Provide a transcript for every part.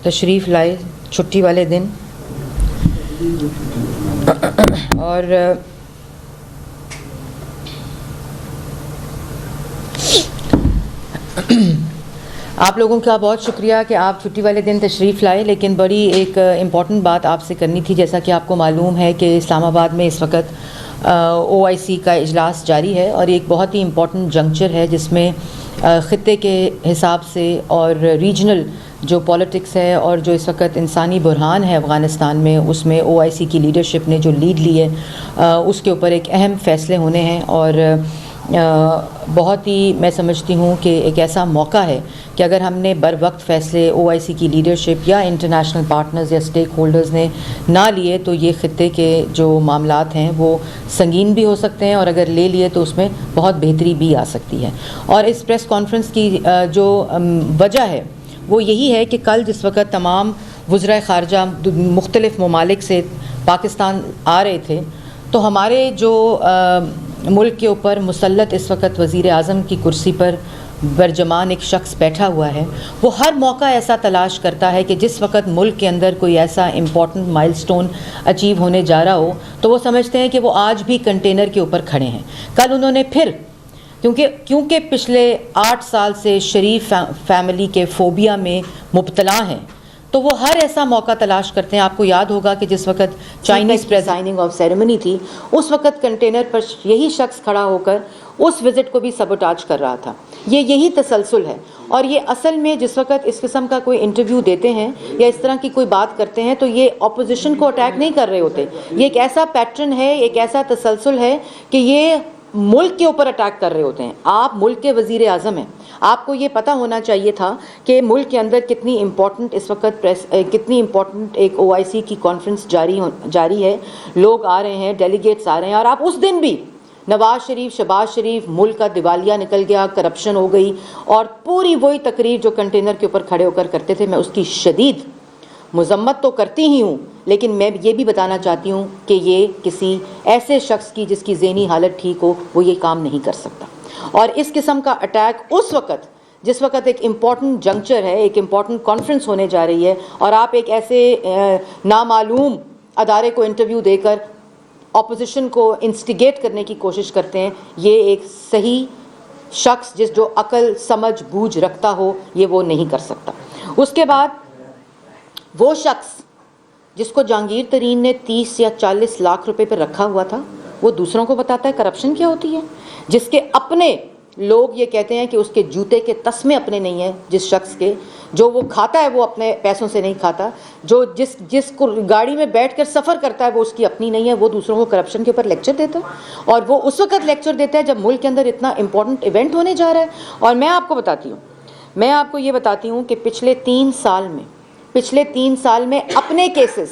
تشریف لائے چھٹی والے دن، اور آپ لوگوں کا بہت شکریہ کہ آپ چھٹی والے دن تشریف لائے. لیکن بڑی ایک امپورٹنٹ بات آپ سے کرنی تھی. جیسا کہ آپ کو معلوم ہے کہ اسلام آباد میں اس وقت OIC کا اجلاس جاری ہے، اور ایک بہت ہی امپورٹنٹ جنکچر ہے جس میں خطے کے حساب سے اور ریجنل جو پولیٹکس ہے اور جو اس وقت انسانی بحران ہے افغانستان میں، اس میں OIC کی لیڈرشپ نے جو لیڈ لی ہے اس کے اوپر ایک اہم فیصلے ہونے ہیں. اور بہت ہی میں سمجھتی ہوں کہ ایک ایسا موقع ہے کہ اگر ہم نے بر وقت فیصلے OIC کی لیڈرشپ یا انٹرنیشنل پارٹنرز یا اسٹیک ہولڈرز نے نہ لیے تو یہ خطے کے جو معاملات ہیں وہ سنگین بھی ہو سکتے ہیں، اور اگر لے لیے تو اس میں بہت بہتری بھی آ سکتی ہے. اور اس پریس کانفرنس کی جو وجہ ہے وہ یہی ہے کہ کل جس وقت تمام وزرائے خارجہ مختلف ممالک سے پاکستان آ رہے تھے تو ہمارے جو ملک کے اوپر مسلط اس وقت وزیر اعظم کی کرسی پر برجمان ایک شخص بیٹھا ہوا ہے، وہ ہر موقع ایسا تلاش کرتا ہے کہ جس وقت ملک کے اندر کوئی ایسا امپورٹنٹ مائل سٹون اچیو ہونے جا رہا ہو تو وہ سمجھتے ہیں کہ وہ آج بھی کنٹینر کے اوپر کھڑے ہیں. کل انہوں نے پھر کیونکہ پچھلے 8 سال سے شریف فیملی کے فوبیا میں مبتلا ہیں تو وہ ہر ایسا موقع تلاش کرتے ہیں. آپ کو یاد ہوگا کہ جس وقت چائنیز سائننگ آف سیریمنی تھی اس وقت کنٹینر پر یہی شخص کھڑا ہو کر اس وزٹ کو بھی سبوٹاج کر رہا تھا. یہی تسلسل ہے. اور یہ اصل میں جس وقت اس قسم کا کوئی انٹرویو دیتے ہیں یا اس طرح کی کوئی بات کرتے ہیں تو یہ اپوزیشن کو اٹیک نہیں کر رہے ہوتے. یہ ایک ایسا پیٹرن ہے، ایک ایسا تسلسل ہے کہ یہ ملک کے اوپر اٹیک کر رہے ہوتے ہیں. آپ ملک کے وزیر اعظم ہیں، آپ کو یہ پتہ ہونا چاہیے تھا کہ ملک کے اندر کتنی امپورٹنٹ اس وقت کتنی امپورٹنٹ ایک OIC کی کانفرنس جاری ہے. لوگ آ رہے ہیں، ڈیلیگیٹس آ رہے ہیں، اور آپ اس دن بھی نواز شریف، شہباز شریف، ملک کا دیوالیہ نکل گیا، کرپشن ہو گئی، اور پوری وہی تقریر جو کنٹینر کے اوپر کھڑے ہو کر کرتے تھے. میں اس کی شدید مذمت تو کرتی ہی ہوں، لیکن میں یہ بھی بتانا چاہتی ہوں کہ یہ کسی ایسے شخص کی جس کی ذہنی حالت ٹھیک ہو وہ یہ کام نہیں کر سکتا. اور اس قسم کا اٹیک اس وقت جس وقت ایک امپورٹنٹ جنکچر ہے، ایک امپورٹنٹ کانفرنس ہونے جا رہی ہے، اور آپ ایک ایسے نامعلوم ادارے کو انٹرویو دے کر اپوزیشن کو انسٹیگیٹ کرنے کی کوشش کرتے ہیں، یہ ایک صحیح شخص جو عقل سمجھ بوجھ رکھتا ہو یہ وہ نہیں کر سکتا. اس کے بعد وہ شخص جس کو جہانگیر ترین نے 30 یا 40 لاکھ روپے پہ رکھا ہوا تھا وہ دوسروں کو بتاتا ہے کرپشن کیا ہوتی ہے. جس کے اپنے لوگ یہ کہتے ہیں کہ اس کے جوتے کے تسمے اپنے نہیں ہیں، جس شخص کے جو وہ کھاتا ہے وہ اپنے پیسوں سے نہیں کھاتا، جو جس کو گاڑی میں بیٹھ کر سفر کرتا ہے وہ اس کی اپنی نہیں ہے، وہ دوسروں کو کرپشن کے اوپر لیکچر دیتا ہے. اور وہ اس وقت لیکچر دیتا ہے جب ملک کے اندر اتنا امپورٹنٹ ایونٹ ہونے جا رہا ہے. اور میں آپ کو یہ بتاتی ہوں کہ پچھلے 3 سال میں اپنے کیسز،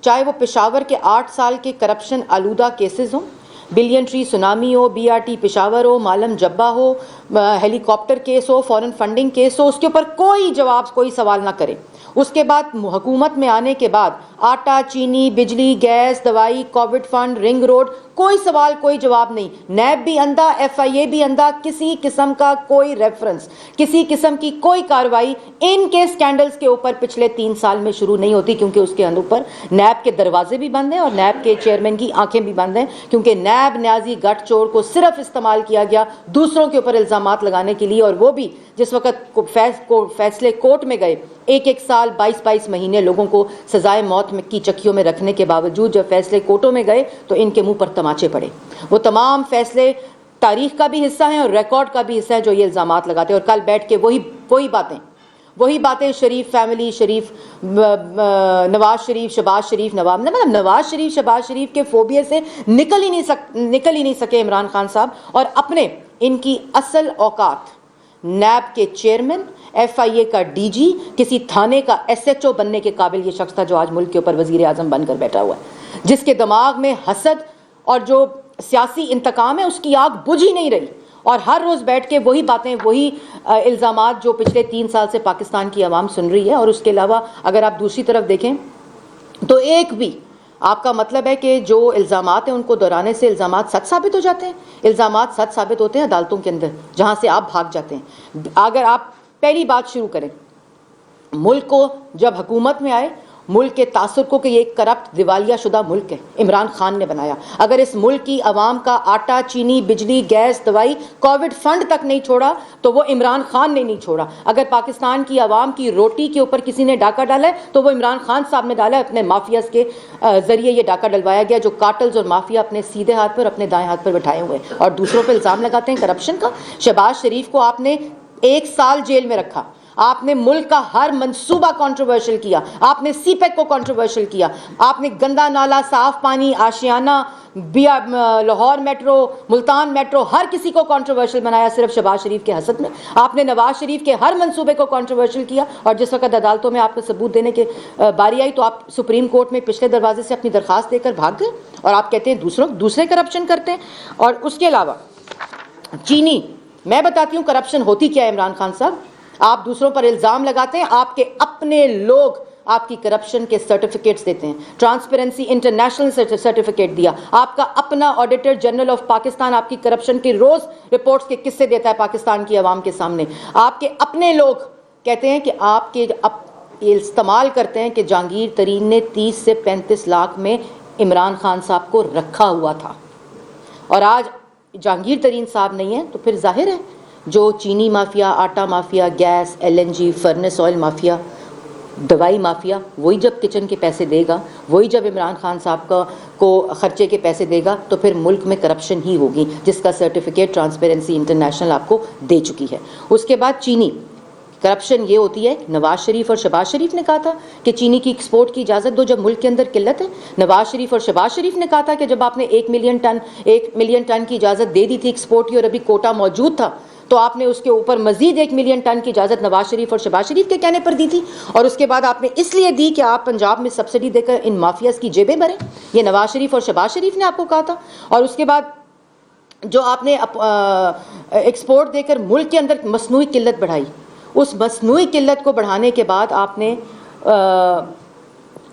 چاہے وہ پشاور کے 8 سال کے کرپشن آلودہ کیسز ہوں، بلین ٹری سونامی ہو، BRT پشاور ہو، مالم جبہ ہو، ہیلی کاپٹر کیس ہو، فورن فنڈنگ کیس ہو، اس کے اوپر کوئی جواب، کوئی سوال نہ کرے. اس کے بعد حکومت میں آنے کے بعد آٹا، چینی، بجلی، گیس، دوائی، کووڈ فنڈ، رنگ روڈ، کوئی سوال کوئی جواب نہیں. نیب بھی اندھا، FIA بھی اندھا، کسی قسم کا کوئی ریفرنس، کسی قسم کی کوئی کارروائی ان کے سکینڈلز کے اوپر پچھلے 3 سال میں شروع نہیں ہوتی، کیونکہ اس کے اوپر نیب کے دروازے بھی بند ہیں اور نیب کے چیئرمین کی آنکھیں بھی بند ہیں. کیونکہ نیب نیازی گٹھ چور کو صرف استعمال کیا گیا دوسروں کے اوپر الزامات لگانے کے لیے، اور وہ بھی جس وقت فیصلے کورٹ میں گئے 1 سال 22 مہینے لوگوں کو سزائے موت کی چکیوں میں رکھنے کے باوجود جب فیصلے کورٹوں میں گئے تو ان کے منہ پر تماچے پڑے. وہ تمام فیصلے تاریخ کا بھی حصہ ہیں اور ریکارڈ کا بھی حصہ ہے جو یہ الزامات لگاتے ہیں. اور کل بیٹھ کے وہی باتیں شریف فیملی، نواز شریف، شہباز شریف، نواز شریف شہباز شریف کے فوبیا سے نکل ہی نہیں سکے عمران خان صاحب. اور اپنے ان کی اصل اوقات نیب کے چیئرمین، FIA کا DG، کسی تھانے کا SHO بننے کے قابل یہ شخص تھا جو آج ملک کے اوپر وزیر اعظم بن کر بیٹھا ہوا ہے، جس کے دماغ میں حسد اور جو سیاسی انتقام ہے اس کی آگ بجھ ہی نہیں رہی. اور ہر روز بیٹھ کے وہی باتیں، وہی الزامات جو پچھلے 3 سال سے پاکستان کی عوام سن رہی ہے. اور اس کے علاوہ اگر آپ دوسری طرف دیکھیں تو ایک بھی آپ کا مطلب ہے کہ جو الزامات ہیں ان کو دہرانے سے الزامات سچ ثابت ہو جاتے ہیں. الزامات سچ ثابت ہوتے ہیں عدالتوں کے اندر جہاں سے آپ بھاگ جاتے ہیں. اگر آپ پہلی بات شروع کریں ملک کو جب حکومت میں آئے ملک کے تاثر کو کہ یہ ایک کرپٹ دیوالیہ شدہ ملک ہے، عمران خان نے بنایا. اگر اس ملک کی عوام کا آٹا، چینی، بجلی، گیس، دوائی، کووڈ فنڈ تک نہیں چھوڑا تو وہ عمران خان نے نہیں چھوڑا. اگر پاکستان کی عوام کی روٹی کے اوپر کسی نے ڈاکہ ڈالا ہے تو وہ عمران خان صاحب نے ڈالا ہے. اپنے مافیاز کے ذریعے یہ ڈاکہ ڈلوایا گیا، جو کارٹلز اور مافیا اپنے سیدھے ہاتھ پر اپنے دائیں ہاتھ پر بٹھائے ہوئے ہیں اور دوسروں پہ الزام لگاتے ہیں کرپشن کا. شہباز شریف کو آپ نے 1 سال جیل میں رکھا. آپ نے ملک کا ہر منصوبہ کنٹروورشل کیا. آپ نے سی پیک کو کنٹروورشل کیا. آپ نے گندا نالا، صاف پانی، آشیانہ، لاہور میٹرو، ملتان میٹرو، ہر کسی کو کنٹروورشل بنایا صرف شہباز شریف کے حسد میں. آپ نے نواز شریف کے ہر منصوبے کو کنٹروورشل کیا اور جس وقت عدالتوں میں آپ کو ثبوت دینے کے باری آئی تو آپ سپریم کورٹ میں پچھلے دروازے سے اپنی درخواست دے کر بھاگ گئے اور آپ کہتے ہیں دوسرے کرپشن کرتے ہیں. اور اس کے علاوہ چینی، میں بتاتی ہوں کرپشن ہوتی کیا ہے. عمران خان صاحب، آپ دوسروں پر الزام لگاتے ہیں، آپ کے اپنے لوگ آپ کی کرپشن کے سرٹیفکیٹس دیتے ہیں. ٹرانسپیرنسی انٹرنیشنل سرٹیفکیٹ دیا. آپ کا اپنا آڈیٹر جنرل آف پاکستان آپ کی کرپشن کی روز رپورٹس کے قصے دیتا ہے پاکستان کی عوام کے سامنے. آپ کے اپنے لوگ کہتے ہیں کہ آپ کے استعمال کرتے ہیں کہ جہانگیر ترین نے 30 سے 35 لاکھ میں عمران خان صاحب کو رکھا ہوا تھا. اور آج جہانگیر ترین صاحب نہیں ہیں تو پھر ظاہر ہے جو چینی مافیا، آٹا mafia, gas, LNG، furnace oil mafia, دوائی مافیا، وہی جب کچن کے پیسے دے گا، وہی جب عمران خان صاحب کو خرچے کے پیسے دے گا تو پھر ملک میں کرپشن ہی ہوگی، جس کا سرٹیفکیٹ ٹرانسپیرنسی انٹرنیشنل آپ کو دے چکی ہے. اس کے بعد چینی کرپشن یہ ہوتی ہے. نواز شریف اور شہباز شریف نے کہا تھا کہ چینی کی ایکسپورٹ کی اجازت دو جب ملک کے اندر قلت ہے. نواز شریف اور شہباز شریف نے کہا تھا کہ جب آپ نے 1 ملین ٹن کی اجازت دے دی تھی ایکسپورٹ کی اور ابھی کوٹا موجود تھا تو آپ نے اس کے اوپر مزید 1 ملین ٹن کی اجازت نواز شریف اور شہباز شریف کے کہنے پر دی تھی. اور اس کے بعد آپ نے اس لیے دی کہ آپ پنجاب میں سبسڈی دے کر ان مافیاز کی جیبیں بھریں. یہ نواز شریف اور شہباز شریف نے آپ کو کہا تھا. اور اس کے بعد جو آپ نے ایکسپورٹ دے کر ملک کے اندر مصنوعی قلت بڑھائی، اس مصنوعی قلت کو بڑھانے کے بعد آپ نے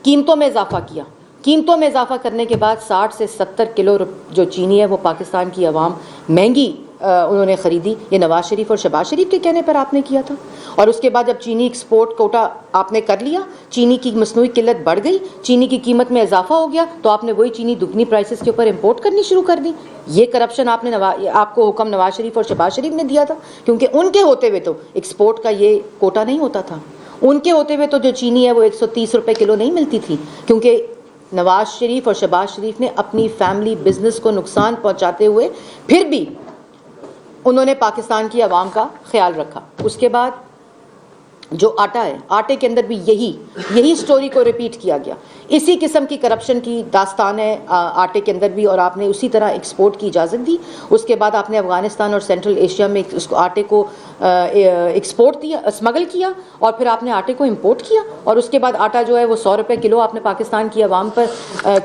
قیمتوں میں اضافہ کیا. قیمتوں میں اضافہ کرنے کے بعد 60 سے 70 کلو جو چینی ہے وہ پاکستان کی عوام مہنگی انہوں نے خریدی. یہ نواز شریف اور شہباز شریف کے کہنے پر آپ نے کیا تھا. اور اس کے بعد جب چینی ایکسپورٹ کوٹا آپ نے کر لیا، چینی کی مصنوعی قلت بڑھ گئی، چینی کی قیمت میں اضافہ ہو گیا تو آپ نے وہی چینی دگنی پرائسز کے اوپر امپورٹ کرنی شروع کر دی. یہ کرپشن آپ کو حکم نواز شریف اور شہباز شریف نے دیا تھا، کیونکہ ان کے ہوتے ہوئے تو ایکسپورٹ کا یہ کوٹا نہیں ہوتا تھا. ان کے ہوتے ہوئے تو جو چینی ہے وہ 130 روپے کلو نہیں ملتی تھی، کیونکہ نواز شریف اور شہباز شریف نے اپنی فیملی بزنس کو نقصان پہنچاتے ہوئے پھر بھی انہوں نے پاکستان کی عوام کا خیال رکھا. اس کے بعد جو آٹا ہے، آٹے کے اندر بھی یہی سٹوری کو ریپیٹ کیا گیا. اسی قسم کی کرپشن کی داستان ہے آٹے کے اندر بھی، اور آپ نے اسی طرح ایکسپورٹ کی اجازت دی. اس کے بعد آپ نے افغانستان اور سینٹرل ایشیا میں اس کو آٹے کو ایکسپورٹ دیا، اسمگل کیا، اور پھر آپ نے آٹے کو امپورٹ کیا. اور اس کے بعد آٹا جو ہے وہ 100 روپے کلو آپ نے پاکستان کی عوام پر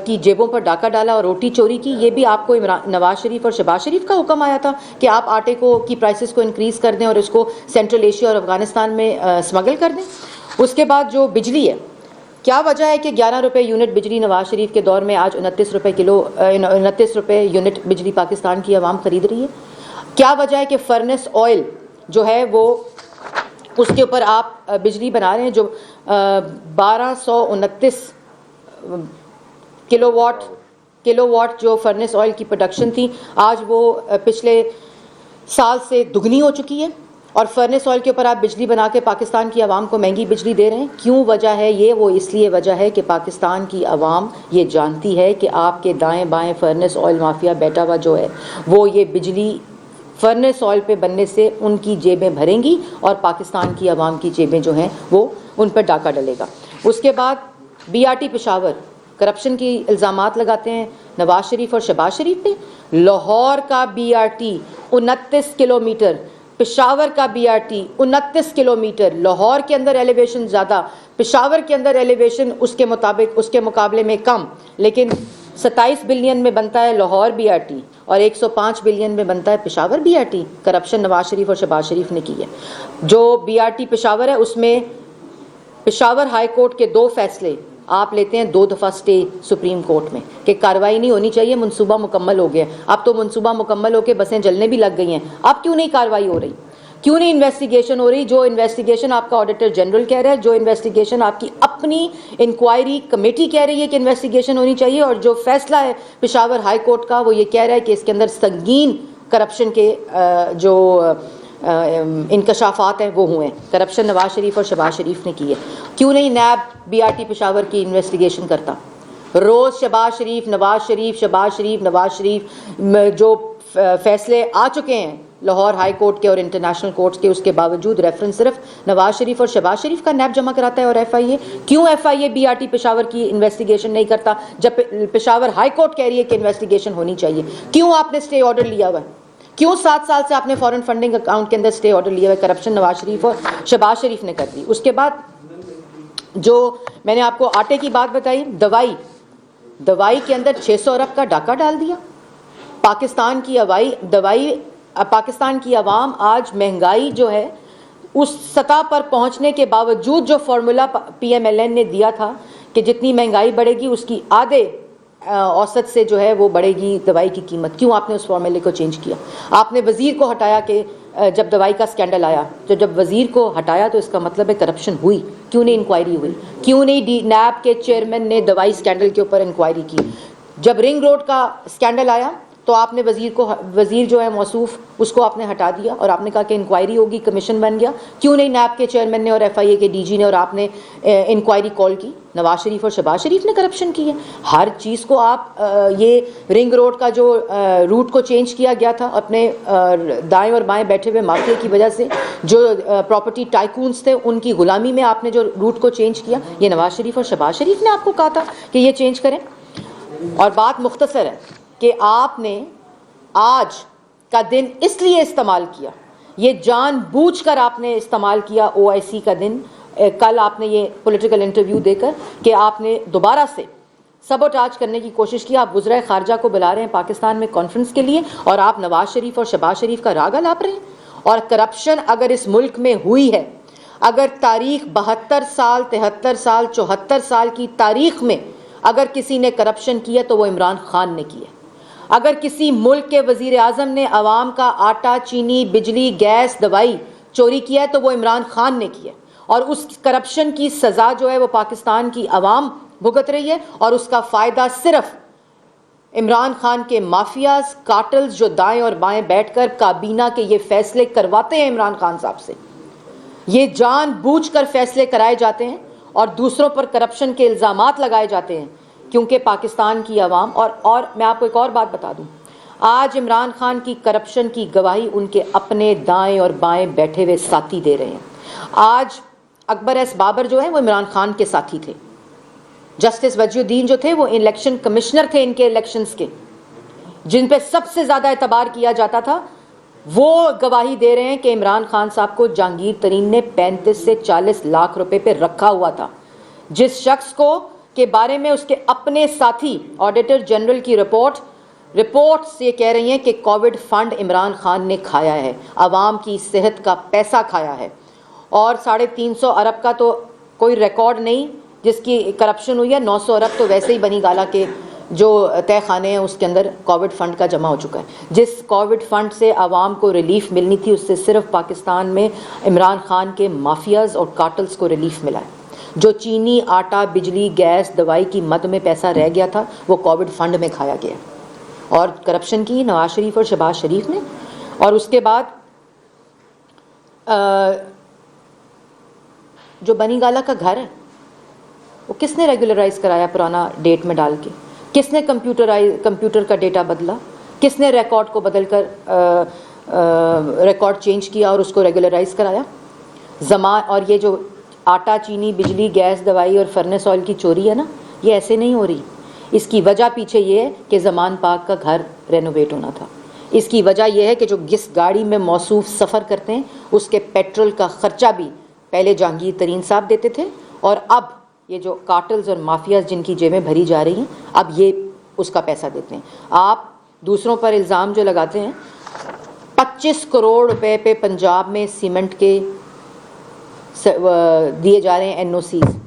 کی جیبوں پر ڈاکہ ڈالا اور روٹی چوری کی. یہ بھی آپ کو نواز شریف اور شہباز شریف کا حکم آیا تھا کہ آپ آٹے کی پرائسز کو انکریز کر دیں اور اس کو سینٹرل ایشیا اور افغانستان میں اسمگل کر دیں. اس کے بعد جو بجلی ہے، کیا وجہ ہے کہ 11 روپے یونٹ بجلی نواز شریف کے دور میں آج 29 روپے یونٹ بجلی پاکستان کی عوام خرید رہی ہے؟ کیا وجہ ہے کہ فرنس آئل جو ہے وہ اس کے اوپر آپ بجلی بنا رہے ہیں جو 1229 کلو واٹ جو فرنس آئل کی پروڈکشن تھی آج وہ پچھلے سال سے دگنی ہو چکی ہے، اور فرنس آئل کے اوپر آپ بجلی بنا کے پاکستان کی عوام کو مہنگی بجلی دے رہے ہیں. کیوں وجہ ہے یہ؟ وہ اس لیے وجہ ہے کہ پاکستان کی عوام یہ جانتی ہے کہ آپ کے دائیں بائیں فرنس آئل مافیا بیٹا ہوا جو ہے وہ یہ بجلی فرنس آئل پہ بننے سے ان کی جیبیں بھریں گی اور پاکستان کی عوام کی جیبیں جو ہیں وہ ان پر ڈاکہ ڈلے گا. اس کے بعد BRT پشاور کرپشن کی الزامات لگاتے ہیں نواز شریف اور شہباز شریف پہ. لاہور کا BRT 29 کلومیٹر، پشاور کا BRT 29 کلومیٹر. لاہور کے اندر ایلیویشن زیادہ، پشاور کے اندر ایلیویشن اس کے مقابلے میں کم، لیکن 27 بلین میں بنتا ہے لاہور BRT اور 105 بلین میں بنتا ہے پشاور BRT. کرپشن نواز شریف اور شہباز شریف نے کی ہے. جو BRT پشاور ہے اس میں پشاور ہائی کورٹ کے 2 فیصلے آپ لیتے ہیں 2 دفعہ سٹے سپریم کورٹ میں کہ کارروائی نہیں ہونی چاہیے، منصوبہ مکمل ہو گیا. اب تو منصوبہ مکمل ہو کے بسیں جلنے بھی لگ گئی ہیں، اب کیوں نہیں کارروائی ہو رہی؟ کیوں نہیں انویسٹیگیشن ہو رہی؟ جو انویسٹیگیشن آپ کا آڈیٹر جنرل کہہ رہا ہے, جو انویسٹیگیشن آپ کی اپنی انکوائری کمیٹی کہہ رہی ہے کہ انویسٹیگیشن ہونی چاہیے, اور جو فیصلہ ہے پشاور ہائی کورٹ کا وہ یہ کہہ رہا ہے کہ اس کے اندر سنگین کرپشن کے جو انکشافات ہیں وہ ہوئے ہیں. کرپشن نواز شریف اور شہباز شریف نے کی ہے. کیوں نہیں NAB B R T Peshawar کی انویسٹیگیشن کرتا؟ روز شہباز شریف, نواز شریف, شہباز شریف, نواز شریف, جو فیصلے آ چکے ہیں لاہور ہائی کورٹ کے اور انٹرنیشنل کورٹس کے, اس کے باوجود ریفرنس صرف نواز شریف اور شہباز شریف کا نیب جمع کراتا ہے. اور ایف آئی اے کیوں F I A B R T Peshawar کی انویسٹیگیشن نہیں کرتا جب پشاور ہائی کورٹ کہہ رہی ہے کہ انویسٹیگیشن ہونی چاہیے؟ کیوں آپ نے اسٹے آرڈر لیا ہوا ہے؟ کیوں 7 سال سے آپ نے فارن فنڈنگ اکاؤنٹ کے اندر اسٹے آرڈر لیا ہوا ہے؟ کرپشن نواز شریف اور شہباز شریف نے کر دی. اس کے بعد جو میں نے آپ کو آٹے کی بات بتائی, دوائی کے اندر 600 ارب کا ڈاکہ ڈال دیا. پاکستان کی عوام آج مہنگائی جو ہے اس سطح پر پہنچنے کے باوجود جو formula P M L N نے دیا تھا کہ جتنی مہنگائی بڑھے گی اس کی آدھے اوسط سے جو ہے وہ بڑھے گی دوائی کی قیمت, کیوں آپ نے اس فارمولے کو چینج کیا؟ آپ نے وزیر کو ہٹایا کہ جب دوائی کا سکینڈل آیا, تو جب وزیر کو ہٹایا تو اس کا مطلب ہے کرپشن ہوئی. کیوں نہیں انکوائری ہوئی؟ کیوں نہیں نیب کے چیئرمین نے دوائی سکینڈل کے اوپر انکوائری کی؟ جب رنگ روڈ کا سکینڈل آیا تو آپ نے وزیر جو ہے موصوف اس کو آپ نے ہٹا دیا اور آپ نے کہا کہ انکوائری ہوگی, کمیشن بن گیا. کیوں نہیں نیب کے چیئرمین نے اور ایف آئی اے کے ڈی جی نے اور آپ نے انکوائری کال کی؟ نواز شریف اور شہباز شریف نے کرپشن کی ہے. ہر چیز کو آپ یہ رنگ روڈ کا جو روٹ کو چینج کیا گیا تھا اپنے دائیں اور بائیں بیٹھے ہوئے مافیا کی وجہ سے, جو پراپرٹی ٹائکونز تھے ان کی غلامی میں آپ نے جو روٹ کو چینج کیا, یہ نواز شریف اور شہباز شریف نے آپ کو کہا تھا کہ یہ چینج کریں. اور بات مختصر ہے کہ آپ نے آج کا دن اس لیے استعمال کیا, یہ جان بوجھ کر آپ نے استعمال کیا او آئی سی کا دن. کل آپ نے یہ پولیٹیکل انٹرویو دے کر کہ آپ نے دوبارہ سے سبوٹاج کرنے کی کوشش کی. آپ وزرائے خارجہ کو بلا رہے ہیں پاکستان میں کانفرنس کے لیے اور آپ نواز شریف اور شہباز شریف کا راگ الاپ رہے ہیں. اور کرپشن اگر اس ملک میں ہوئی ہے, اگر تاریخ 72 سال 73 سال 74 سال کی تاریخ میں اگر کسی نے کرپشن کی ہے تو وہ عمران خان نے کی ہے. اگر کسی ملک کے وزیر اعظم نے عوام کا آٹا, چینی, بجلی, گیس, دوائی چوری کیا ہے تو وہ عمران خان نے کی ہے. اور اس کرپشن کی سزا جو ہے وہ پاکستان کی عوام بھگت رہی ہے, اور اس کا فائدہ صرف عمران خان کے مافیاز, کارٹلز جو دائیں اور بائیں بیٹھ کر کابینہ کے یہ فیصلے کرواتے ہیں عمران خان صاحب سے. یہ جان بوجھ کر فیصلے کرائے جاتے ہیں اور دوسروں پر کرپشن کے الزامات لگائے جاتے ہیں کیونکہ پاکستان کی عوام اور میں آپ کو ایک اور بات بتا دوں, آج عمران خان کی کرپشن کی گواہی ان کے اپنے دائیں اور بائیں بیٹھے ہوئے ساتھی دے رہے ہیں. آج اکبر ایس بابر جو ہیں وہ عمران خان کے ساتھی تھے. جسٹس وجی الدین جو تھے وہ الیکشن کمشنر تھے ان کے الیکشنز کے, جن پہ سب سے زیادہ اعتبار کیا جاتا تھا. وہ گواہی دے رہے ہیں کہ عمران خان صاحب کو جہانگیر ترین نے 35 سے 40 لاکھ روپے پہ رکھا ہوا تھا, جس شخص کو کے بارے میں اس کے اپنے ساتھی آڈیٹر جنرل کی رپورٹس یہ کہہ رہی ہیں کہ کووڈ فنڈ عمران خان نے کھایا ہے, عوام کی صحت کا پیسہ کھایا ہے. اور 350 ارب کا تو کوئی ریکارڈ نہیں جس کی کرپشن ہوئی ہے. 900 ارب تو ویسے ہی بنی گالا کے جو تہ خانے ہیں اس کے اندر کووڈ فنڈ کا جمع ہو چکا ہے. جس کووڈ فنڈ سے عوام کو ریلیف ملنی تھی اس سے صرف پاکستان میں عمران خان کے مافیاز اور کارٹلز کو ریلیف ملا ہے. جو چینی, آٹا, بجلی, گیس, دوائی کی مد میں پیسہ رہ گیا تھا وہ کووڈ فنڈ میں کھایا گیا. اور کرپشن کی نواز شریف اور شہباز شریف نے. اور اس کے بعد جو بنی گالا کا گھر ہے وہ کس نے ریگولرائز کرایا پرانا ڈیٹ میں ڈال کے؟ کس نے کمپیوٹر کا ڈیٹا بدلا؟ کس نے ریکارڈ کو بدل کر ریکارڈ چینج کیا اور اس کو ریگولرائز کرایا؟ اور یہ جو آٹا, چینی, بجلی, گیس, دوائی اور فرنس آئل کی چوری ہے نا, یہ ایسے نہیں ہو رہی. اس کی وجہ پیچھے یہ ہے کہ زمان پاک کا گھر رینوویٹ ہونا تھا. اس کی وجہ یہ ہے کہ جو جس گاڑی میں موصوف سفر کرتے ہیں اس کے پیٹرول کا خرچہ بھی پہلے جہانگیر ترین صاحب دیتے تھے, اور اب یہ جو کارٹلز اور مافیاز جن کی جیبیں بھری جا رہی ہیں اب یہ اس کا پیسہ دیتے ہیں. آپ دوسروں پر الزام جو لگاتے ہیں, 25 کروڑ روپے پہ پنجاب میں سیمنٹ کے دیے جا رہے ہیں این او سیز,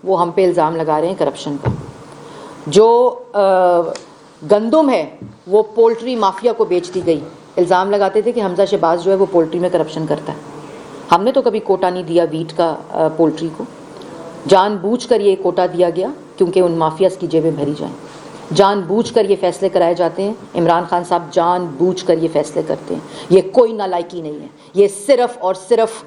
وہ ہم پہ الزام لگا رہے ہیں کرپشن کا. جو گندم ہے وہ پولٹری مافیا کو بیچ دی گئی, الزام لگاتے تھے کہ حمزہ شہباز جو ہے وہ پولٹری میں کرپشن کرتا ہے. ہم نے تو کبھی کوٹا نہیں دیا ویٹ کا پولٹری کو. جان بوجھ کر یہ کوٹا دیا گیا کیونکہ ان مافیاز کی جیبیں بھری جائیں. جان بوجھ کر یہ فیصلے کرائے جاتے ہیں. عمران خان صاحب جان بوجھ کر یہ فیصلے کرتے ہیں. یہ کوئی نالائکی نہیں ہے, یہ صرف اور صرف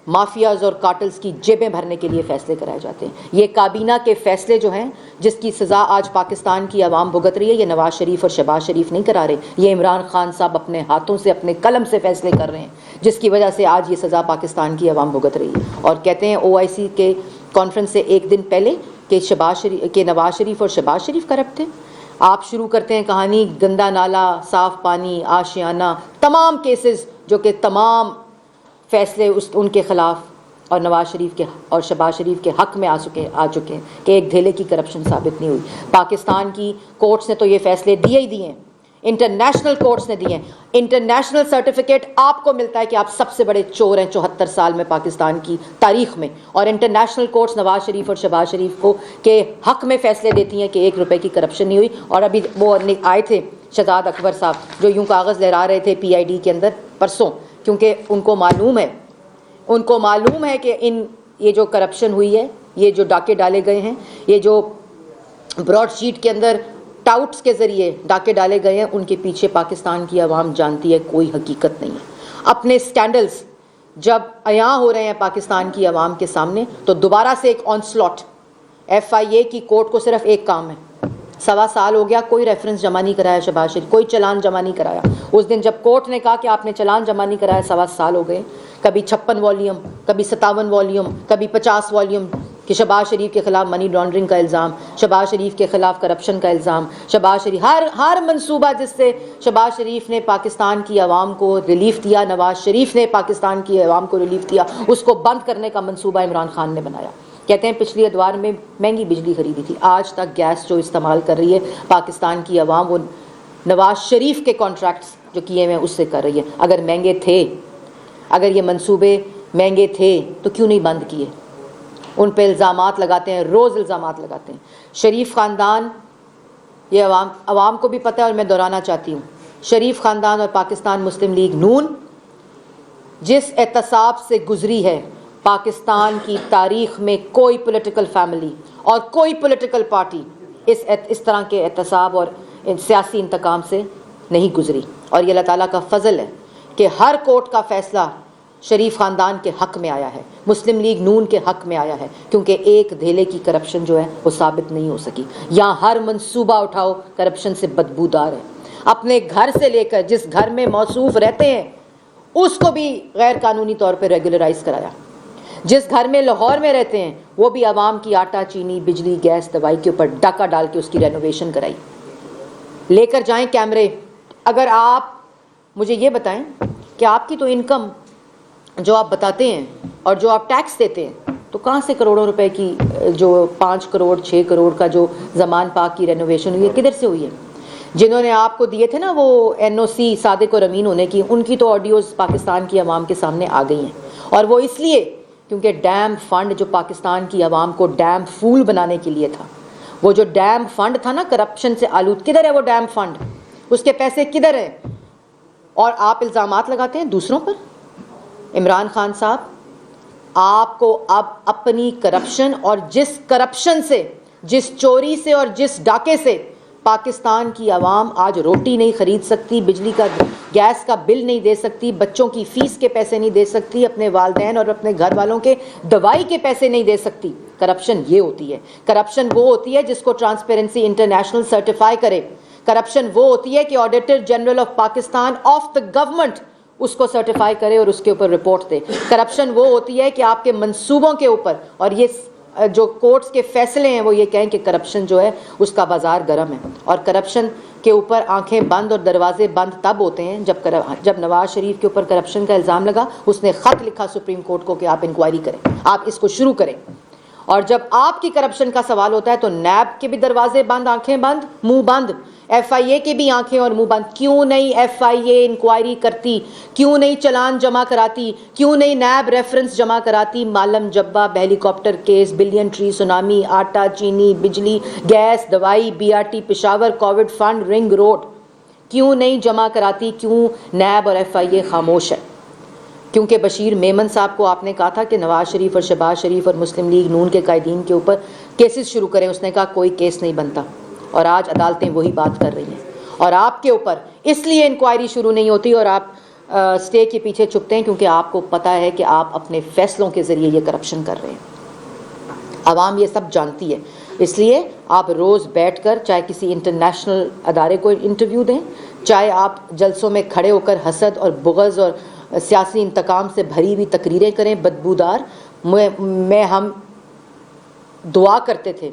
مافیاز اور کارٹلز کی جیبیں بھرنے کے لیے فیصلے کرائے جاتے ہیں. یہ کابینہ کے فیصلے جو ہیں جس کی سزا آج پاکستان کی عوام بھگت رہی ہے, یہ نواز شریف اور شہباز شریف نہیں کرا رہے, یہ عمران خان صاحب اپنے ہاتھوں سے اپنے قلم سے فیصلے کر رہے ہیں, جس کی وجہ سے آج یہ سزا پاکستان کی عوام بھگت رہی ہے. اور کہتے ہیں OIC کے کانفرنس سے ایک دن پہلے کہ نواز شریف اور شہباز شریف کرپٹ تھے. آپ شروع کرتے ہیں کہانی گندا نالا, صاف پانی, آشیانہ, تمام کیسز جو کہ تمام فیصلے ان کے خلاف اور نواز شریف کے اور شہباز شریف کے حق میں آ چکے ہیں کہ ایک دھیلے کی کرپشن ثابت نہیں ہوئی. پاکستان کی کورٹس نے تو یہ فیصلے دیے ہی دیے ہیں, انٹرنیشنل کورٹس نے دیے ہیں. انٹرنیشنل سرٹیفکیٹ آپ کو ملتا ہے کہ آپ سب سے بڑے چور ہیں 74 سال میں پاکستان کی تاریخ میں, اور انٹرنیشنل کورٹس نواز شریف اور شہباز شریف کو کے حق میں فیصلے دیتی ہیں کہ 1 روپے کی کرپشن نہیں ہوئی. اور ابھی وہ آئے تھے شہزاد اکبر صاحب جو یوں کاغذ لہرا رہے تھے PID کے اندر پرسوں, کیونکہ ان کو معلوم ہے کہ یہ جو کرپشن ہوئی ہے, یہ جو ڈاکے ڈالے گئے ہیں, یہ جو براڈ شیٹ کے اندر ٹاؤٹس کے ذریعے ڈاکے ڈالے گئے ہیں, ان کے پیچھے پاکستان کی عوام جانتی ہے کوئی حقیقت نہیں ہے. اپنے سکینڈلز جب عیاں ہو رہے ہیں پاکستان کی عوام کے سامنے تو دوبارہ سے ایک آن سلاٹ. FIA کی کورٹ کو صرف ایک کام ہے, 1.25 سال ہو گیا کوئی ریفرنس جمع نہیں کرایا شہباز شریف, کوئی چلان جمع نہیں کرایا. اس دن جب کورٹ نے کہا کہ آپ نے چلان جمع نہیں کرایا, 1.25 سال ہو گئے, کبھی 56 والیوم, کبھی 57 والیوم, کبھی 50 والیوم کہ شہباز شریف کے خلاف منی لانڈرنگ کا الزام, شہباز شریف کے خلاف کرپشن کا الزام, شہباز شریف ہر منصوبہ جس سے شہباز شریف نے پاکستان کی عوام کو ریلیف دیا, نواز شریف نے پاکستان کی عوام کو ریلیف دیا, اس کو بند کرنے کا منصوبہ عمران خان نے بنایا. کہتے ہیں پچھلی ادوار میں مہنگی بجلی خریدی تھی, آج تک گیس جو استعمال کر رہی ہے پاکستان کی عوام وہ نواز شریف کے کانٹریکٹس جو کیے ہوئے ہیں اس سے کر رہی ہے. اگر مہنگے تھے, اگر یہ منصوبے مہنگے تھے تو کیوں نہیں بند کیے؟ ان پہ الزامات لگاتے ہیں, روز الزامات لگاتے ہیں. شریف خاندان, یہ عوام کو بھی پتہ ہے اور میں دہرانا چاہتی ہوں, شریف خاندان اور پاکستان مسلم لیگ نون جس احتساب سے گزری ہے, پاکستان کی تاریخ میں کوئی پولیٹیکل فیملی اور کوئی پولیٹیکل پارٹی اس طرح کے احتساب اور سیاسی انتقام سے نہیں گزری. اور یہ اللہ تعالیٰ کا فضل ہے کہ ہر کورٹ کا فیصلہ شریف خاندان کے حق میں آیا ہے, مسلم لیگ نون کے حق میں آیا ہے, کیونکہ ایک دھیلے کی کرپشن جو ہے وہ ثابت نہیں ہو سکی. یہاں ہر منصوبہ اٹھاؤ کرپشن سے بدبودار ہے. اپنے گھر سے لے کر جس گھر میں موصوف رہتے ہیں اس کو بھی غیر قانونی طور پہ ریگولرائز کرایا. جس گھر میں لاہور میں رہتے ہیں وہ بھی عوام کی آٹا, چینی, بجلی, گیس, دوائی کے اوپر ڈاکہ ڈال کے اس کی رینوویشن کرائی. لے کر جائیں کیمرے. اگر آپ مجھے یہ بتائیں کہ آپ کی تو انکم جو آپ بتاتے ہیں اور جو آپ ٹیکس دیتے ہیں تو کہاں سے کروڑوں روپے کی جو 5 کروڑ 6 کروڑ کا جو زمان پاک کی رینوویشن ہوئی ہے کدھر سے ہوئی ہے؟ جنہوں نے آپ کو دیے تھے نا وہ NOC صادق اور امین ہونے کی, ان کی تو آڈیوز پاکستان کی عوام کے سامنے آ گئی ہیں. اور وہ اس لیے کیونکہ ڈیم فنڈ جو پاکستان کی عوام کو ڈیم فول بنانے کے لیے تھا, وہ جو ڈیم فنڈ تھا نا کرپشن سے آلود, کدھر ہے وہ ڈیم فنڈ؟ اس کے پیسے کدھر ہیں؟ اور آپ الزامات لگاتے ہیں دوسروں پر. عمران خان صاحب, آپ کو اب اپنی کرپشن اور جس کرپشن سے, جس چوری سے اور جس ڈاکے سے پاکستان کی عوام آج روٹی نہیں خرید سکتی, بجلی کا گیس کا بل نہیں دے سکتی, بچوں کی فیس کے پیسے نہیں دے سکتی, اپنے والدین اور اپنے گھر والوں کے دوائی کے پیسے نہیں دے سکتی. کرپشن یہ ہوتی ہے. کرپشن وہ ہوتی ہے جس کو ٹرانسپیرنسی انٹرنیشنل سرٹیفائی کرے. کرپشن وہ ہوتی ہے کہ auditor general of Pakistan of the government اس کو سرٹیفائی کرے اور اس کے اوپر رپورٹ دے. کرپشن وہ ہوتی ہے کہ آپ کے منصوبوں کے اوپر, اور یہ جو کورٹس کے فیصلے ہیں وہ یہ کہیں کہ کرپشن جو ہے اس کا بازار گرم ہے. اور کرپشن کے اوپر آنکھیں بند اور دروازے بند تب ہوتے ہیں جب نواز شریف کے اوپر کرپشن کا الزام لگا, اس نے خط لکھا سپریم کورٹ کو کہ آپ انکوائری کریں, آپ اس کو شروع کریں. اور جب آپ کی کرپشن کا سوال ہوتا ہے تو نیب کے بھی دروازے بند, آنکھیں بند, منہ بند, FIA کے بھی آنکھیں اور منہ بند. کیوں نہیں FIA انکوائری کرتی؟ کیوں نہیں چلان جمع کراتی؟ کیوں نہیں نیب ریفرنس جمع کراتی؟ Malam Jabba helicopter case, billion tree tsunami, آٹا چینی, بجلی, گیس, دوائی, BRT Peshawar, Covid fund, ring road, کیوں نہیں جمع کراتی؟ کیوں نیب اور ایف آئی اے خاموش ہے؟ کیونکہ بشیر میمن صاحب کو آپ نے کہا تھا کہ نواز شریف اور شہباز شریف اور مسلم لیگ نون کے قائدین کے اوپر کیسز شروع کریں، اس نے کہا کوئی کیس نہیں بنتا، اور آج عدالتیں وہی بات کر رہی ہیں، اور آپ کے اوپر اس لیے انکوائری شروع نہیں ہوتی اور آپ اسٹے کے پیچھے چھپتے ہیں کیونکہ آپ کو پتہ ہے کہ آپ اپنے فیصلوں کے ذریعے یہ کرپشن کر رہے ہیں۔ عوام یہ سب جانتی ہے، اس لیے آپ روز بیٹھ کر چاہے کسی انٹرنیشنل ادارے کو انٹرویو دیں، چاہے آپ جلسوں میں کھڑے ہو کر حسد اور بغض اور سیاسی انتقام سے بھری ہوئی تقریریں کریں بدبودار۔ ہم دعا کرتے تھے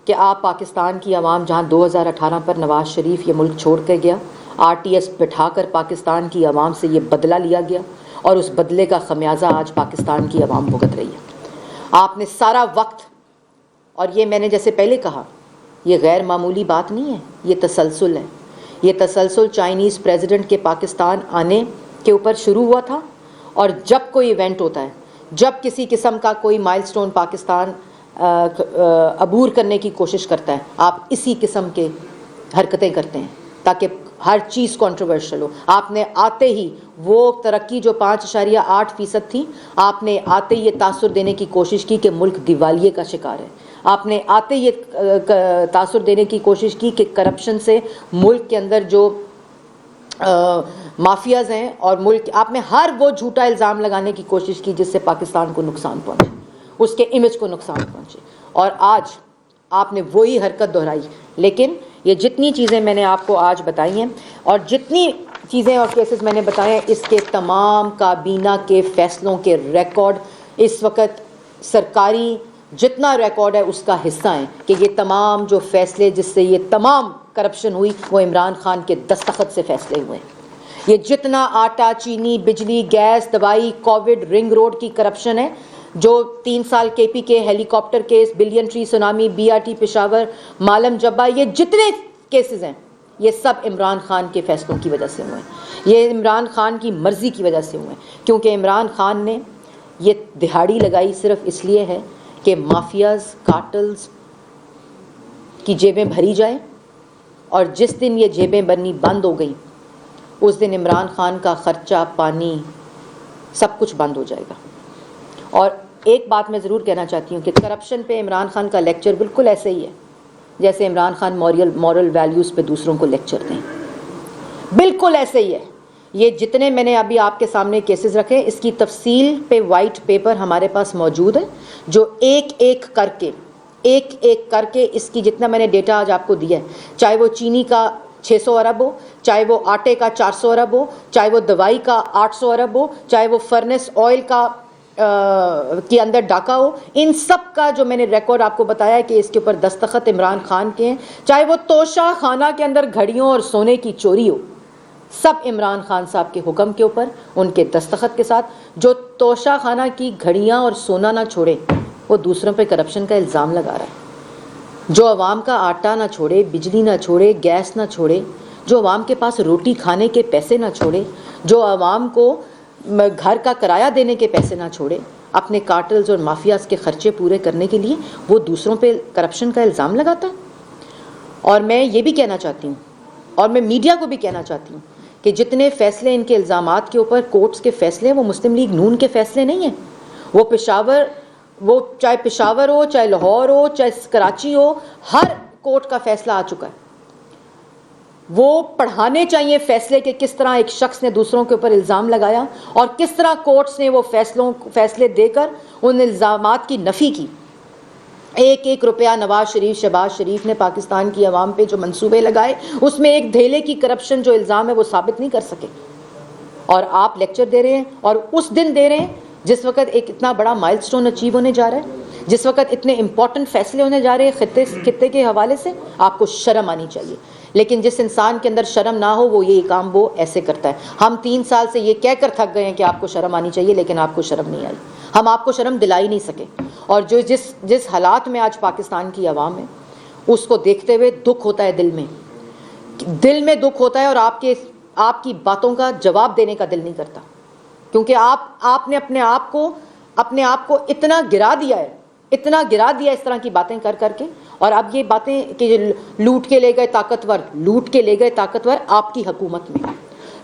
کہ آپ پاکستان کی عوام جہاں 2018 پر نواز شریف یہ ملک چھوڑ کے گیا، آر ٹی ایس بٹھا کر پاکستان کی عوام سے یہ بدلہ لیا گیا، اور اس بدلے کا خمیازہ آج پاکستان کی عوام بھگت رہی ہے۔ آپ نے سارا وقت، اور یہ میں نے جیسے پہلے کہا، یہ غیر معمولی بات نہیں ہے، یہ تسلسل ہے۔ یہ تسلسل چائنیز پریزیڈنٹ کے پاکستان آنے کے اوپر شروع ہوا تھا، اور جب کوئی ایونٹ ہوتا ہے، جب کسی قسم کا کوئی مائل سٹون پاکستان عبور کرنے کی کوشش کرتا ہے، آپ اسی قسم کے حرکتیں کرتے ہیں تاکہ ہر چیز کنٹروورشل ہو۔ آپ نے آتے ہی وہ ترقی جو 5.8% تھی، آپ نے آتے ہی یہ تاثر دینے کی کوشش کی کہ ملک دیوالیے کا شکار ہے۔ آپ نے آتے ہی یہ تاثر دینے کی کوشش کی کہ کرپشن سے ملک کے اندر جو مافیاز ہیں اور ملک، آپ نے ہر وہ جھوٹا الزام لگانے کی کوشش کی جس سے پاکستان کو نقصان پہنچے، اس کے امیج کو نقصان پہنچے، اور آج آپ نے وہی حرکت دہرائی۔ لیکن یہ جتنی چیزیں میں نے آپ کو آج بتائی ہیں اور جتنی چیزیں اور کیسز میں نے بتائے ہیں، اس کے تمام کابینہ کے فیصلوں کے ریکارڈ اس وقت سرکاری جتنا ریکارڈ ہے اس کا حصہ ہیں کہ یہ تمام جو فیصلے جس سے یہ تمام کرپشن ہوئی وہ عمران خان کے دستخط سے فیصلے ہوئے ہیں۔ یہ جتنا آٹا، چینی، بجلی، گیس، دوائی، کووڈ، رنگ روڈ کی کرپشن ہے، جو 3 سال کے P K helicopter case, billion tree tsunami, B R T Peshawar, Malam Jabba, یہ جتنے کیسز ہیں یہ سب عمران خان کے فیصلوں کی وجہ سے ہوئے ہیں، یہ عمران خان کی مرضی کی وجہ سے ہوئے ہیں، کیونکہ عمران خان نے یہ دہاڑی لگائی صرف اس لیے ہے کہ مافیاز، کارٹلز کی جیبیں بھری جائیں، اور جس دن یہ جیبیں بننی بند ہو گئیں اس دن عمران خان کا خرچہ، پانی، سب کچھ بند ہو جائے گا۔ اور ایک بات میں ضرور کہنا چاہتی ہوں کہ کرپشن پہ عمران خان کا لیکچر بالکل ایسے ہی ہے جیسے عمران خان مورل ویلیوز پہ دوسروں کو لیکچر دیں، بالکل ایسے ہی ہے۔ یہ جتنے میں نے ابھی آپ کے سامنے کیسز رکھے، اس کی تفصیل پہ وائٹ پیپر ہمارے پاس موجود ہے، جو ایک ایک کر کے اس کی جتنا میں نے ڈیٹا آج آپ کو دیا ہے، چاہے وہ چینی کا 600 ارب ہو، چاہے وہ آٹے کا 400 ارب ہو، چاہے وہ دوائی کا 800 ارب ہو، چاہے وہ فرنس آئل کا کے اندر ڈاکہ ہو، ان سب کا جو میں نے ریکارڈ آپ کو بتایا ہے کہ اس کے اوپر دستخط عمران خان کے ہیں، چاہے وہ توشہ خانہ کے اندر گھڑیوں اور سونے کی چوری ہو، سب عمران خان صاحب کے حکم کے اوپر ان کے دستخط کے ساتھ۔ جو توشہ خانہ کی گھڑیاں اور سونا نہ چھوڑے وہ دوسروں پہ کرپشن کا الزام لگا رہا ہے، جو عوام کا آٹا نہ چھوڑے، بجلی نہ چھوڑے، گیس نہ چھوڑے، جو عوام کے پاس روٹی کھانے کے پیسے نہ چھوڑے، جو عوام کو گھر کا کرایہ دینے کے پیسے نہ چھوڑے، اپنے کارٹلز اور مافیاز کے خرچے پورے کرنے کے لیے وہ دوسروں پہ کرپشن کا الزام لگاتا ہے۔ اور میں یہ بھی کہنا چاہتی ہوں، اور میں میڈیا کو بھی کہنا چاہتی ہوں کہ جتنے فیصلے ان کے الزامات کے اوپر کورٹس کے فیصلے ہیں وہ مسلم لیگ نون کے فیصلے نہیں ہیں، وہ چاہے پشاور ہو، چاہے لاہور ہو، چاہے کراچی ہو، ہر کورٹ کا فیصلہ آ چکا ہے۔ وہ پڑھانے چاہیے فیصلے کہ کس طرح ایک شخص نے دوسروں کے اوپر الزام لگایا اور کس طرح کورٹس نے وہ فیصلے دے کر ان الزامات کی نفی کی۔ ایک ایک روپیہ نواز شریف، شہباز شریف نے پاکستان کی عوام پہ جو منصوبے لگائے اس میں ایک دھیلے کی کرپشن جو الزام ہے وہ ثابت نہیں کر سکے، اور آپ لیکچر دے رہے ہیں، اور اس دن دے رہے ہیں جس وقت ایک اتنا بڑا مائل سٹون اچیو ہونے جا رہا ہے، جس وقت اتنے امپورٹنٹ فیصلے ہونے جا رہے ہیں خطے کے حوالے سے۔ آپ کو شرم آنی چاہیے، لیکن جس انسان کے اندر شرم نہ ہو وہ یہ کام وہ ایسے کرتا ہے۔ ہم 3 سال سے یہ کہہ کر تھک گئے ہیں کہ آپ کو شرم آنی چاہیے، لیکن آپ کو شرم نہیں آئی، ہم آپ کو شرم دلا ہی نہیں سکے۔ اور جو جس حالات میں آج پاکستان کی عوام ہے اس کو دیکھتے ہوئے دکھ ہوتا ہے، دل میں دکھ ہوتا ہے، اور آپ کی باتوں کا جواب دینے کا دل نہیں کرتا، کیونکہ آپ نے اپنے آپ کو اتنا گرا دیا ہے اتنا گرا دیا اس طرح کی باتیں کر کر کے. اور اب یہ باتیں کہ لوٹ کے لے گئے طاقتور، لوٹ کے لے گئے طاقتور آپ کی حکومت میں،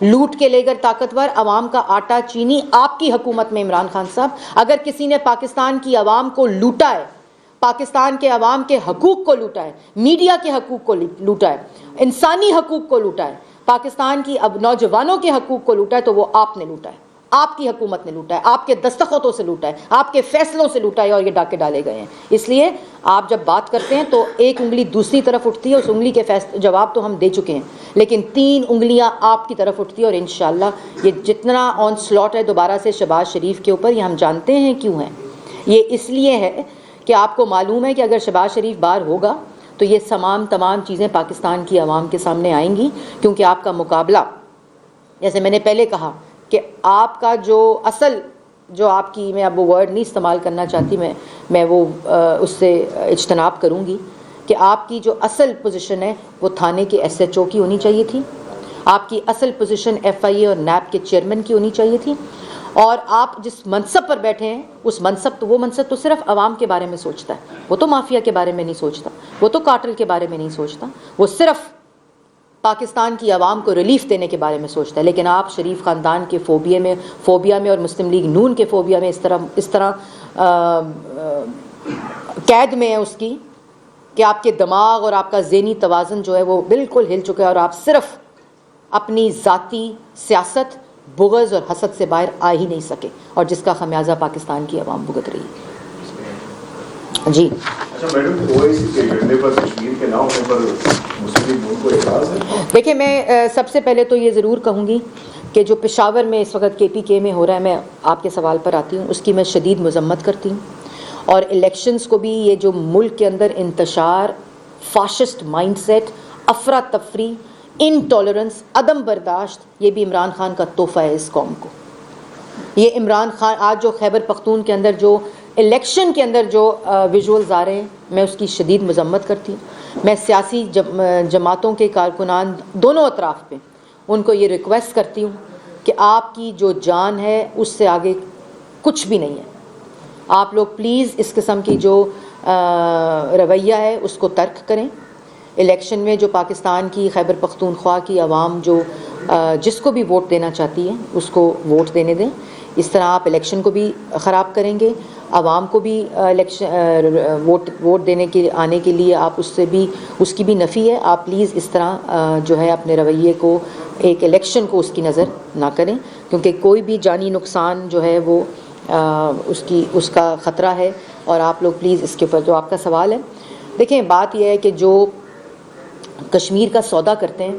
لوٹ کے لے گئے طاقتور عوام کا آٹا چینی آپ کی حکومت میں. عمران خان صاحب، اگر کسی نے پاکستان کی عوام کو لوٹا ہے، پاکستان کے عوام کے حقوق کو لوٹا ہے، میڈیا کے حقوق کو لوٹا ہے، انسانی حقوق کو لوٹا ہے، پاکستان کی اب نوجوانوں کے حقوق کو لوٹا ہے، تو وہ آپ نے لوٹا ہے، آپ کی حکومت نے لوٹا ہے، آپ کے دستخطوں سے لوٹا ہے، آپ کے فیصلوں سے لوٹا ہے، اور یہ ڈاکے ڈالے گئے ہیں. اس لیے آپ جب بات کرتے ہیں تو ایک انگلی دوسری طرف اٹھتی ہے، اس انگلی کے جواب تو ہم دے چکے ہیں، لیکن 3 انگلیاں آپ کی طرف اٹھتی ہے. اور انشاءاللہ یہ جتنا آن سلاٹ ہے دوبارہ سے شہباز شریف کے اوپر، یہ ہم جانتے ہیں کیوں ہے. یہ اس لیے ہے کہ آپ کو معلوم ہے کہ اگر شہباز شریف باہر ہوگا تو یہ تمام چیزیں پاکستان کی عوام کے سامنے آئیں گی، کیونکہ آپ کا مقابلہ، جیسے میں نے پہلے کہا کہ آپ کا جو اصل، جو آپ کی، میں اب وہ ورڈ نہیں استعمال کرنا چاہتی، میں وہ اس سے اجتناب کروں گی، کہ آپ کی جو اصل پوزیشن ہے وہ تھانے کے SHO کی ہونی چاہیے تھی، آپ کی اصل پوزیشن FIA اور نیب کے چیئرمین کی ہونی چاہیے تھی. اور آپ جس منصب پر بیٹھے ہیں اس وہ منصب تو صرف عوام کے بارے میں سوچتا ہے، وہ تو مافیا کے بارے میں نہیں سوچتا، وہ تو کارٹل کے بارے میں نہیں سوچتا، وہ صرف پاکستان کی عوام کو ریلیف دینے کے بارے میں سوچتا ہے. لیکن آپ شریف خاندان کے فوبیا میں اور مسلم لیگ نون کے فوبیا میں اس طرح قید میں ہے اس کی، کہ آپ کے دماغ اور آپ کا ذہنی توازن جو ہے وہ بالکل ہل چکا ہے، اور آپ صرف اپنی ذاتی سیاست، بغض اور حسد سے باہر آ ہی نہیں سکے، اور جس کا خمیازہ پاکستان کی عوام بھگت رہی ہے. جی اچھا میڈم، OIC کے ایجنڈے پر کشمیر کے نہ ہونے پر مسلم لیگ نون کو اعتراض ہے؟ دیکھیں، میں سب سے پہلے تو یہ ضرور کہوں گی کہ جو پشاور میں اس وقت KPK میں ہو رہا ہے، میں آپ کے سوال پر آتی ہوں، اس کی میں شدید مذمت کرتی ہوں. اور الیکشنز کو بھی، یہ جو ملک کے اندر انتشار، فاشسٹ مائنڈ سیٹ، افراتفری، انٹالرنس، عدم برداشت، یہ بھی عمران خان کا تحفہ ہے اس قوم کو. یہ عمران خان آج جو خیبر پختون کے اندر جو الیکشن کے اندر جو ویژولز آ رہے ہیں، میں اس کی شدید مذمت کرتی ہوں. میں سیاسی جماعتوں کے کارکنان دونوں اطراف پہ ان کو یہ ریکویسٹ کرتی ہوں کہ آپ کی جو جان ہے اس سے آگے کچھ بھی نہیں ہے. آپ لوگ پلیز اس قسم کی جو رویہ ہے اس کو ترک کریں. الیکشن میں جو پاکستان کی خیبر پختونخوا کی عوام جو جس کو بھی ووٹ دینا چاہتی ہے اس کو ووٹ دینے دیں. اس طرح آپ الیکشن کو بھی خراب کریں گے، عوام کو بھی ووٹ دینے کے آنے کے لیے آپ اس کی بھی نفی ہے. آپ پلیز اس طرح جو ہے اپنے رویے کو، ایک الیکشن کو اس کی نظر نہ کریں، کیونکہ کوئی بھی جانی نقصان جو ہے وہ اس کا خطرہ ہے. اور آپ لوگ پلیز اس کے اوپر جو آپ کا سوال ہے، دیکھیں بات یہ ہے کہ جو کشمیر کا سودا کرتے ہیں،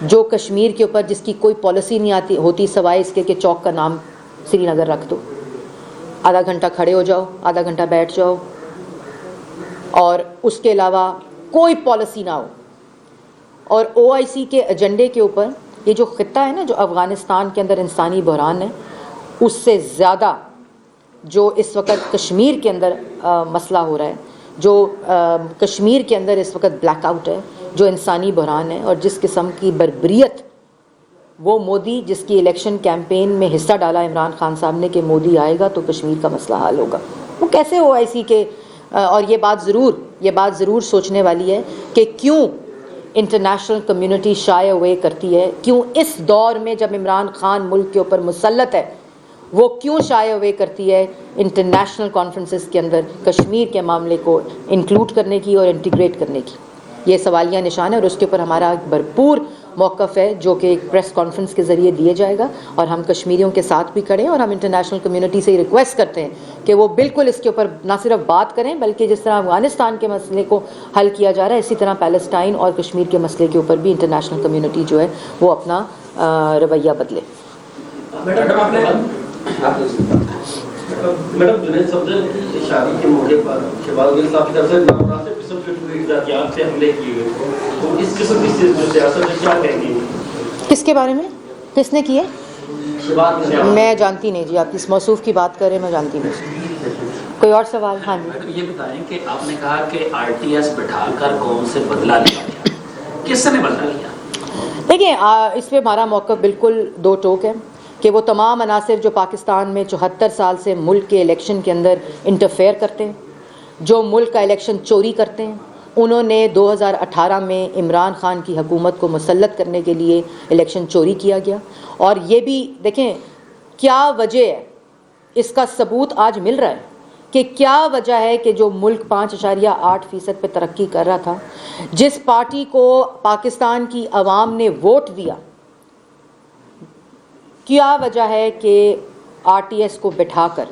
جو کشمیر کے اوپر جس کی کوئی پالیسی نہیں ہوتی سوائے اس کے کہ چوک کا نام سری نگر رکھ دو، آدھا گھنٹہ کھڑے ہو جاؤ، آدھا گھنٹہ بیٹھ جاؤ، اور اس کے علاوہ کوئی پالیسی نہ ہو. اور OIC کے ایجنڈے کے اوپر یہ جو خطہ ہے نا، جو افغانستان کے اندر انسانی بحران ہے، اس سے زیادہ جو اس وقت کشمیر کے اندر مسئلہ ہو رہا ہے، جو کشمیر کے اندر اس وقت بلیک آؤٹ ہے، جو انسانی بحران ہے، اور جس قسم کی بربریت وہ مودی، جس کی الیکشن کیمپین میں حصہ ڈالا عمران خان صاحب نے کہ مودی آئے گا تو کشمیر کا مسئلہ حل ہوگا، وہ کیسے OIC کے اور یہ بات ضرور سوچنے والی ہے کہ کیوں انٹرنیشنل کمیونٹی شائے اوے کرتی ہے، کیوں اس دور میں جب عمران خان ملک کے اوپر مسلط ہے وہ کیوں شائے اوے کرتی ہے انٹرنیشنل کانفرنسز کے اندر کشمیر کے معاملے کو انکلوڈ کرنے کی اور انٹیگریٹ کرنے کی. یہ سوالیہ نشان ہے، اور اس کے اوپر ہمارا بھرپور موقف ہے جو کہ ایک پریس کانفرنس کے ذریعے دیے جائے گا، اور ہم کشمیریوں کے ساتھ بھی کھڑے ہیں. اور ہم انٹرنیشنل کمیونٹی سے ریکویسٹ کرتے ہیں کہ وہ بالکل اس کے اوپر نہ صرف بات کریں، بلکہ جس طرح افغانستان کے مسئلے کو حل کیا جا رہا ہے، اسی طرح پیلسٹائن اور کشمیر کے مسئلے کے اوپر بھی انٹرنیشنل کمیونٹی جو ہے وہ اپنا رویہ بدلے. میڈم، جنید صفدر کی شادی کے موقع پر شہباز گل صاحب کی طرف سے نامناسب قسم کے واقعات سے حملے کیے گئے، تو اس قسم کی سیاست میں کیا کہیں گے؟ کس کے بارے میں؟ کس نے کیے؟ میں جانتی نہیں جی، آپ اس موصوف کی بات کر رہے ہیں، میں جانتی نہیں. کوئی اور سوال؟ ہاں جی. میڈم یہ بتائیں کہ آپ نے کہا کہ RTS بٹھا کر قوم سے بدلہ لیا گیا، کس نے بدلہ لیا؟ دیکھیں اس پہ ہمارا موقف بالکل دو ٹوک ہے. کہ وہ تمام عناصر جو پاکستان میں 74 سال سے ملک کے الیکشن کے اندر انٹرفیئر کرتے ہیں، جو ملک کا الیکشن چوری کرتے ہیں، انہوں نے 2018 میں عمران خان کی حکومت کو مسلط کرنے کے لیے الیکشن چوری کیا گیا. اور یہ بھی دیکھیں کیا وجہ ہے، اس کا ثبوت آج مل رہا ہے کہ کیا وجہ ہے کہ جو ملک 5.8% پہ ترقی کر رہا تھا، جس پارٹی کو پاکستان کی عوام نے ووٹ دیا، کیا وجہ ہے کہ RTS کو بٹھا کر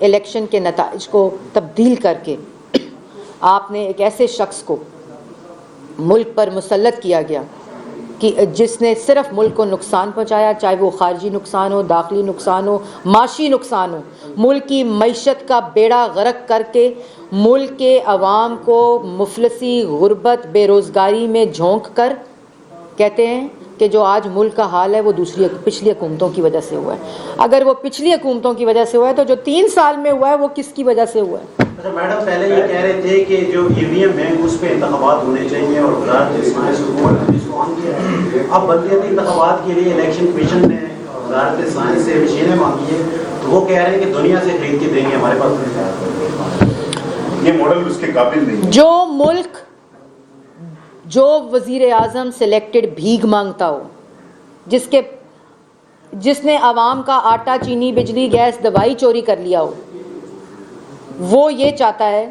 الیکشن کے نتائج کو تبدیل کر کے آپ نے ایک ایسے شخص کو ملک پر مسلط کیا گیا کہ جس نے صرف ملک کو نقصان پہنچایا، چاہے وہ خارجی نقصان ہو، داخلی نقصان ہو، معاشی نقصان ہو، ملک کی معیشت کا بیڑا غرق کر کے ملک کے عوام کو مفلسی، غربت، بے روزگاری میں جھونک کر کہتے ہیں کہ جو آج ملک کا حال ہے وہ پچھلی حکومتوں کی وجہ سے ہوا ہے. اگر وہ پچھلی حکومتوں کی وجہ سے ہوا ہے تو جو 3 سال میں ہوا ہے وہ کس کی وجہ سے ہوا ہے؟ اچھا میڈم، پہلے یہ کہہ رہے تھے کہ جو EVM ہے اس پہ انتخابات ہونے چاہیے اور وزارت اسماعیل حکومت نے اس کو عام کیا. اب بلدیاتی انتخابات کے لیے الیکشن کمیشن نے وزارت اسماعیل سے مشینیں مانگی ہیں، تو وہ کہہ رہے ہیں کہ دنیا سے خرید کے دیں گے، ہمارے پاس یہ ماڈل اس کے قابل نہیں. جو وزیر اعظم سلیکٹڈ بھیگ مانگتا ہو، جس نے عوام کا آٹا، چینی، بجلی، گیس، دوائی چوری کر لیا ہو، وہ یہ چاہتا ہے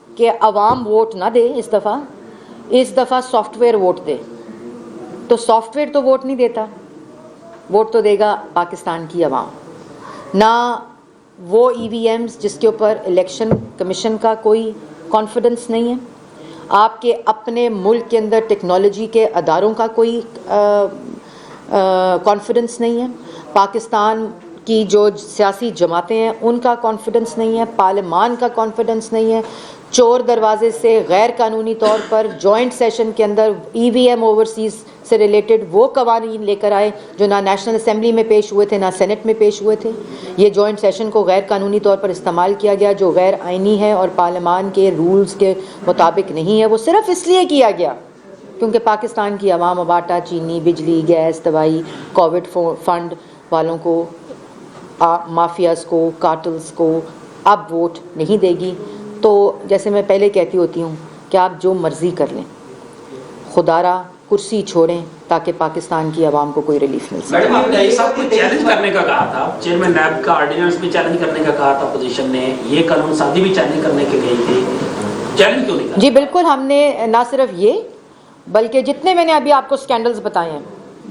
کہ عوام ووٹ نہ دے. اس دفعہ سافٹ ویئر ووٹ دے. تو سافٹ ویئر تو ووٹ نہیں دیتا، ووٹ تو دے گا پاکستان کی عوام. نہ وہ EVMs جس کے اوپر الیکشن کمیشن کا کوئی کانفیڈنس نہیں ہے، آپ کے اپنے ملک کے اندر ٹیکنالوجی کے اداروں کا کوئی کانفیڈنس نہیں ہے، پاکستان کی جو سیاسی جماعتیں ہیں ان کا کانفیڈنس نہیں ہے، پارلیمان کا کانفیڈنس نہیں ہے. چور دروازے سے غیر قانونی طور پر جوائنٹ سیشن کے اندر EVM اوورسیز سے ریلیٹڈ وہ قوانین لے کر آئے جو نہ نیشنل اسمبلی میں پیش ہوئے تھے نہ سینٹ میں پیش ہوئے تھے. یہ جوائنٹ سیشن کو غیر قانونی طور پر استعمال کیا گیا جو غیر آئینی ہے اور پارلیمان کے رولز کے مطابق نہیں ہے. وہ صرف اس لیے کیا گیا کیونکہ پاکستان کی عوام اب آٹا، چینی، بجلی، گیس، دوائی، کووڈ فنڈ والوں کو، مافیاز کو، کارٹلز کو اب ووٹ نہیں دے گی. تو جیسے میں پہلے کہتی ہوتی ہوں کہ آپ جو مرضی کر لیں، خدا را کرسی چھوڑیں تاکہ پاکستان کی عوام کو کوئی ریلیف مل سکے. میڈم آپ نے سب کچھ چیلنج کرنے کا کہا تھا، چیئرمین نیب کا آرڈیننس بھی چیلنج کرنے کا کہا تھا اپوزیشن نے، یہ قانون سازی بھی چیلنج کرنے کے گئی تھی، چیلنج کیوں نہیں کرا؟ جی بالکل، ہم نے نہ صرف یہ بلکہ جتنے میں نے ابھی آپ کو سکینڈلز بتائے ہیں،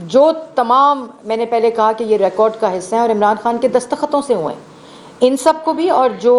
جو تمام میں نے پہلے کہا کہ یہ ریکارڈ کا حصہ ہیں اور عمران خان کے دستخطوں سے ہوئے ہیں، ان سب کو بھی، اور جو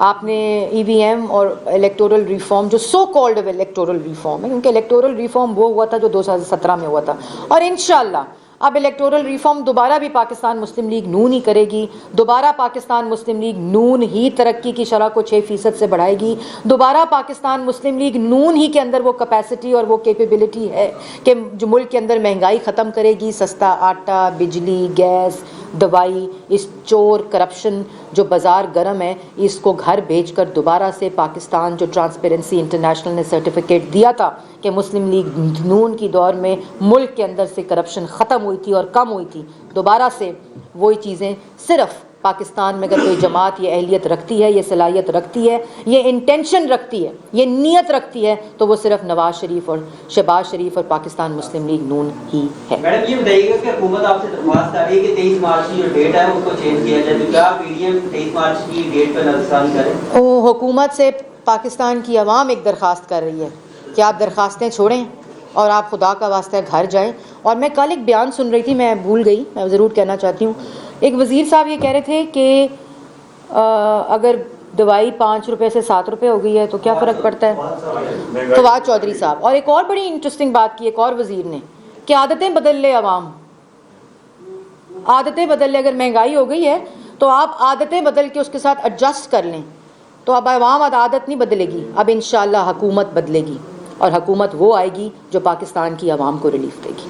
آپ نے EVM اور الیکٹورل ریفارم جو سو کالڈ الیکٹورل ریفارم ہے، کیونکہ الیکٹورل ریفارم وہ ہوا تھا جو 2017 میں ہوا تھا، اور انشاءاللہ اب الیکٹورل ریفارم دوبارہ بھی پاکستان مسلم لیگ نون ہی کرے گی. دوبارہ پاکستان مسلم لیگ نون ہی ترقی کی شرح کو 6% سے بڑھائے گی. دوبارہ پاکستان مسلم لیگ نون ہی کے اندر وہ کیپیسٹی اور وہ کیپیبلٹی ہے کہ جو ملک کے اندر مہنگائی ختم کرے گی، سستا آٹا، بجلی، گیس، دوائی، اس چور کرپشن جو بازار گرم ہے اس کو گھر بھیج کر دوبارہ سے پاکستان جو ٹرانسپیرنسی انٹرنیشنل نے سرٹیفکیٹ دیا تھا کہ مسلم لیگ نون کی دور میں ملک کے اندر سے کرپشن ختم ہوئی تھی اور کم ہوئی تھی، دوبارہ سے وہی چیزیں صرف پاکستان میں اگر کوئی جماعت یہ اہلیت رکھتی ہے، یہ صلاحیت رکھتی ہے، یہ انٹینشن رکھتی ہے، یہ نیت رکھتی ہے تو وہ صرف نواز شریف اور شہباز شریف اور پاکستان مسلم لیگ نون ہی ہے. میڈم یہ بتائیے گا کہ حکومت آپ سے درخواست آ رہی ہے کہ 23 مارچ کی جو ڈیٹ ہے اس کو چینج کیا جائے، تو کیا PDM 23 مارچ کی ڈیٹ پر نظرثانی کریں؟ حکومت سے پاکستان کی عوام ایک درخواست کر رہی ہے کہ آپ درخواستیں چھوڑیں اور آپ خدا کا واسطہ گھر جائیں. اور میں کل ایک بیان سن رہی تھی، میں بھول گئی، میں ضرور کہنا چاہتی ہوں. ایک وزیر صاحب یہ کہہ رہے تھے کہ اگر دوائی 5 روپے سے 7 روپے ہو گئی ہے تو کیا فرق پڑتا ہے، فواد چودھری صاحب. اور ایک اور بڑی انٹرسٹنگ بات کی ایک اور وزیر نے کہ عادتیں بدل لے عوام، عادتیں بدل لے. اگر مہنگائی ہو گئی ہے تو آپ عادتیں بدل کے اس کے ساتھ ایڈجسٹ کر لیں. تو اب عوام عادت نہیں بدلے گی، اب انشاءاللہ حکومت بدلے گی اور حکومت وہ آئے گی جو پاکستان کی عوام کو ریلیف دے گی.